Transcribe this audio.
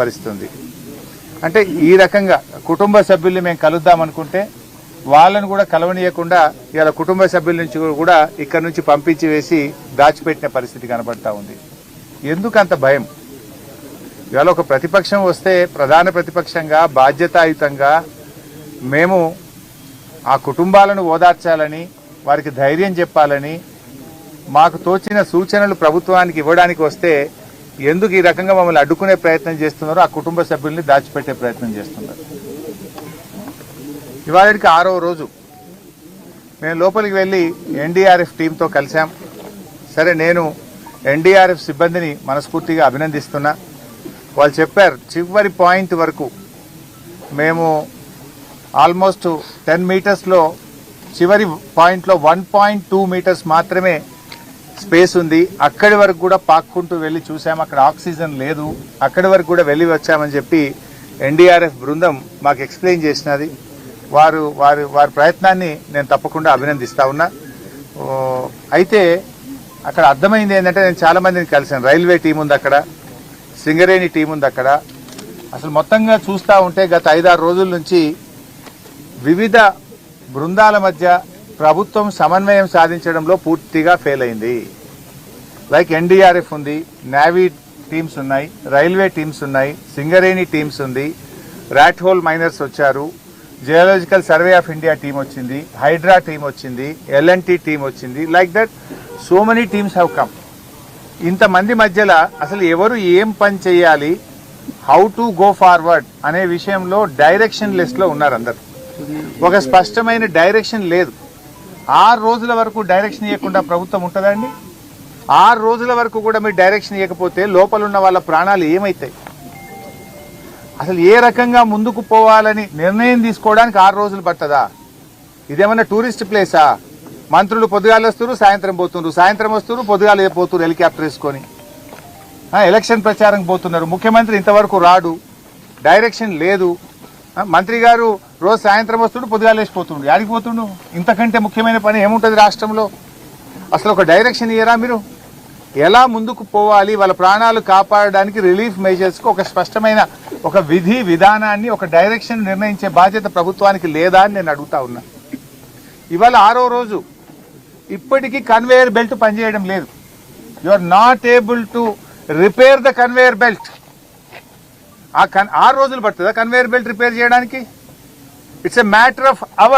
పరిస్థితి ఉంది. అంటే ఈ రకంగా కుటుంబ సభ్యుల్ని మేము కలుద్దాం అనుకుంటే వాళ్ళను కూడా కలవనీయకుండా ఇలా కుటుంబ సభ్యుల నుంచి కూడా ఇక్కడ నుంచి పంపించి వేసి దాచిపెట్టిన పరిస్థితి కనబడతా ఉంది. ఎందుకు అంత భయం? ఇవాళ ఒక ప్రతిపక్షం వస్తే ప్రధాన ప్రతిపక్షంగా బాధ్యతాయుతంగా మేము ఆ కుటుంబాలను ఓదార్చాలని, వారికి ధైర్యం చెప్పాలని, మాకు తోచిన సూచనలు ప్రభుత్వానికి ఇవ్వడానికి వస్తే ఎందుకు ఈ రకంగా మమ్మల్ని అడ్డుకునే ప్రయత్నం చేస్తున్నారో, ఆ కుటుంబ సభ్యుల్ని దాచిపెట్టే ప్రయత్నం చేస్తున్నారు. ఇవాళకి 6వ రోజు మేము లోపలికి వెళ్ళి ఎన్డీఆర్ఎఫ్ టీంతో కలిశాం. సరే, నేను ఎన్డీఆర్ఎఫ్ సిబ్బందిని మనస్ఫూర్తిగా అభినందిస్తున్నా. వాళ్ళు చెప్పారు చివరి పాయింట్ వరకు మేము ఆల్మోస్ట్ 10 మీటర్స్లో చివరి పాయింట్లో 1.2 మీటర్స్ మాత్రమే స్పేస్ ఉంది. అక్కడి వరకు కూడా పాక్కుంటూ వెళ్ళి చూసాం, అక్కడ ఆక్సిజన్ లేదు, అక్కడి వరకు కూడా వెళ్ళి వచ్చామని చెప్పి ఎన్డీఆర్ఎఫ్ బృందం మాకు ఎక్స్ప్లెయిన్ చేసినది. వారి ప్రయత్నాన్ని నేను తప్పకుండా అభినందిస్తా ఉన్నా. అయితే అక్కడ అర్థమైంది ఏంటంటే, నేను చాలా మందిని కలిసాను. రైల్వే టీం ఉంది అక్కడ, సింగరేణి టీం ఉంది అక్కడ. అసలు మొత్తంగా చూస్తూ ఉంటే గత 5-6 రోజుల నుంచి వివిధ బృందాల మధ్య ప్రభుత్వం సమన్వయం సాధించడంలో పూర్తిగా ఫెయిల్ అయింది. లైక్ ఎన్డీఆర్ఎఫ్ ఉంది, నేవీ టీమ్స్ ఉన్నాయి, రైల్వే టీమ్స్ ఉన్నాయి, సింగరేణి టీమ్స్ ఉంది, ర్యాట్ హోల్ మైనర్స్ వచ్చారు, geological survey of India team వచ్చింది, హైడ్రా టీం వచ్చింది, ఎల్ఎన్టీ టీం వచ్చింది. Like that so many teams have come. ఇంతమంది మధ్యలో అసలు ఎవరు ఏం పని చేయాలి, హౌ టు గో ఫార్వర్డ్ అనే విషయంలో డైరెక్షన్ లెస్ లో ఉన్నారు అందరు. ఒక స్పష్టమైన డైరెక్షన్ లేదు. 6 రోజుల వరకు డైరెక్షన్ ఇవ్వకుండా ప్రభుత్వం ఉంటుందండి? 6 రోజుల వరకు కూడా మీరు డైరెక్షన్ ఇవ్వకపోతే లోపల ఉన్న వాళ్ళ ప్రాణాలు ఏమవుతాయి? అసలు ఏ రకంగా ముందుకు పోవాలని నిర్ణయం తీసుకోవడానికి 6 రోజులు పట్టదా? ఇదేమన్నా టూరిస్ట్ ప్లేసా? మంత్రులు పొద్దుగాలు వస్తారు, సాయంత్రం పోతున్నారు, సాయంత్రం వస్తారు, పొద్దుగాలు పోతున్నారు హెలికాప్టర్ వేసుకొని. ఎలక్షన్ ప్రచారం పోతున్నారు. ముఖ్యమంత్రి ఇంతవరకు రాడు, డైరెక్షన్ లేదు. మంత్రి గారు రోజు సాయంత్రం వస్తుడు, పొద్దుగాలు వేసిపోతుండు. యాడికి పోతుండు? ఇంతకంటే ముఖ్యమైన పని ఏముంటుంది రాష్ట్రంలో? అసలు ఒక డైరెక్షన్ ఇయ్యరా మీరు? ఎలా ముందుకు పోవాలి, వాళ్ళ ప్రాణాలు కాపాడడానికి రిలీఫ్ మెజర్స్కి ఒక స్పష్టమైన ఒక విధి విధానాన్ని, ఒక డైరెక్షన్ నిర్ణయించే బాధ్యత ప్రభుత్వానికి లేదా అని నేను అడుగుతా ఉన్నా. ఇవాళ 6వ రోజు ఇప్పటికీ కన్వేయర్ బెల్ట్ పనిచేయడం లేదు. You are not able to repair the conveyor belt. 6 రోజులు పడుతుందా కన్వేయర్ బెల్ట్ రిపేర్ చేయడానికి? It's a matter of hours.